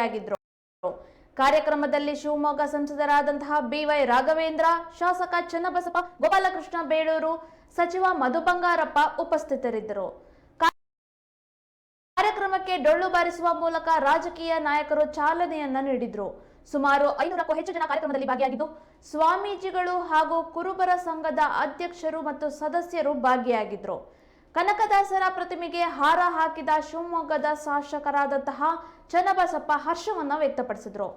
ಭಾಗಿಯಾಗಿದ್ದರು. ಕಾರ್ಯಕ್ರಮದಲ್ಲಿ ಶಿವಮೊಗ್ಗ ಸಂಸದರಾದಂತಹ ಬಿವೈ ರಾಘವೇಂದ್ರ, ಶಾಸಕ ಚನ್ನಬಸಪ್ಪ, ಗೋಪಾಲಕೃಷ್ಣ ಬೇಳೂರು, ಸಚಿವ ಮಧು ಬಂಗಾರಪ್ಪ ಉಪಸ್ಥಿತರಿದ್ದರು. ಕಾರ್ಯಕ್ರಮಕ್ಕೆ ಡೊಳ್ಳು ಬಾರಿಸುವ ಮೂಲಕ ರಾಜಕೀಯ ನಾಯಕರು ಚಾಲನೆಯನ್ನ ನೀಡಿದ್ರು. ಸುಮಾರು 500ಕ್ಕೂ ಹೆಚ್ಚು ಜನ ಕಾರ್ಯಕ್ರಮದಲ್ಲಿ ಭಾಗಿಯಾಗಿದ್ದು, ಸ್ವಾಮೀಜಿಗಳು ಹಾಗೂ ಕುರುಬರ ಸಂಘದ ಅಧ್ಯಕ್ಷರು ಮತ್ತು ಸದಸ್ಯರು ಭಾಗಿಯಾಗಿದ್ರು. ಕನಕದಾಸರ ಪ್ರತಿಮೆಗೆ ಹಾರ ಹಾಕಿದ ಶಿವಮೊಗ್ಗದ ಶಾಸಕರಾದಂತಹ ಚನ್ನಬಸಪ್ಪ ಹರ್ಷವನ್ನ ವ್ಯಕ್ತಪಡಿಸಿದ್ರು.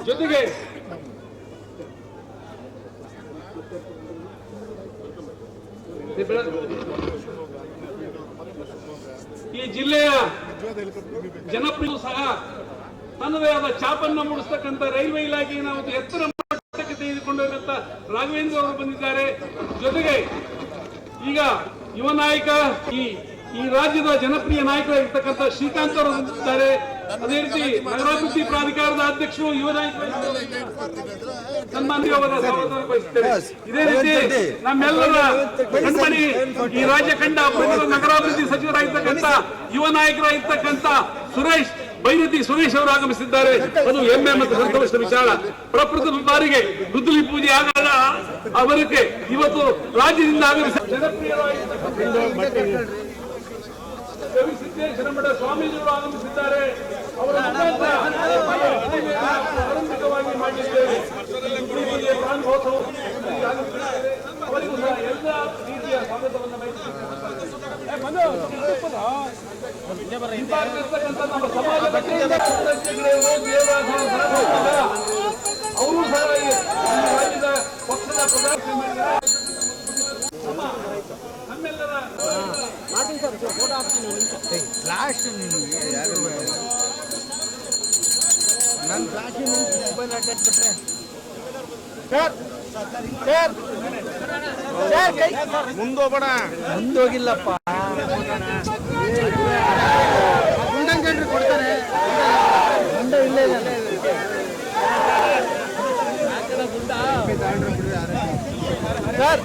ಜೊತೆಗೆ ಈ ಜಿಲ್ಲೆಯ ಜನಪ್ರಿಯ ಸಹ ತನ್ನದೇ ಆದ ಛಾಪನ್ನು ಮೂಡಿಸತಕ್ಕಂಥ ರೈಲ್ವೆ ಇಲಾಖೆಯನ್ನು ಒಂದು ಎತ್ತರ ಮಟ್ಟಕ್ಕೆ ತೆಗೆದುಕೊಂಡಂತ ರಾಘವೇಂದ್ರ ಅವರು ಬಂದಿದ್ದಾರೆ. ಜೊತೆಗೆ ಈಗ ಯುವ ನಾಯಕ ಈ ರಾಜ್ಯದ ಜನಪ್ರಿಯ ನಾಯಕರಾಗಿರ್ತಕ್ಕಂಥ ಶ್ರೀಕಾಂತ್ ಅವರು ಬಂದಿದ್ದಾರೆ. ಅದೇ ರೀತಿ ನಗರಾಭಿವೃದ್ಧಿ ಪ್ರಾಧಿಕಾರದ ಅಧ್ಯಕ್ಷರು ಯುವ ನಾಯಕರು ಇದೇ ರೀತಿ ನಮ್ಮೆಲ್ಲರ ಕಣ್ಮಣಿ ಈ ರಾಜ್ಯ ಕಂಡ ನಗರಾಭಿವೃದ್ಧಿ ಸಚಿವರಾಗಿರ್ತಕ್ಕಂಥ ಯುವ ನಾಯಕರಾಗಿರ್ತಕ್ಕಂಥ ಬೈರತಿ ಸುರೇಶ್ ಅವರು ಆಗಮಿಸಿದ್ದಾರೆ. ಅದು ಹೆಮ್ಮೆ ಮತ್ತು ಸಂತೋಷದ ವಿಚಾರ. ಪ್ರಪ್ರಥಮ ಬಾರಿಗೆ ಗುದ್ದಲಿ ಪೂಜೆ ಆಗಾಗ ಅವರಿಗೆ ಇವತ್ತು ರಾಜ್ಯದಿಂದ ಆಗಮಿಸಿದ ಜನಪ್ರಿಯರಾಗಿರ್ತಕ್ಕಂಥ ಸಿದ್ದೇಶ್ವರ ಮಠ ಸ್ವಾಮೀಜಿಗಳು ಆಗಮಿಸಿದ್ದಾರೆ. ಅವರ ಆರಂಭಿಕವಾಗಿ ಮಾಡಿದ್ದೇವೆ. ಅವರಿಗೂ ಸಹ ಎಲ್ಲ ರೀತಿಯ ಸ್ವಾಗತವನ್ನು ನಮ್ಮ ಸಮಾಜದ ಅವರು ಸಹ ರಾಜ್ಯದ ಪಕ್ಷದ ಪ್ರಧಾನ ಮಾಡಿದ್ದಾರೆ. ನಮ್ಮೆಲ್ಲರ ಮುಂದೋಗ್ಬೇಡ, ಮುಂದೋಗಿಲ್ಲಪ್ಪ. ಕೊಡ್ತಾರೆ ಇಲ್ಲೇ ಸರ್.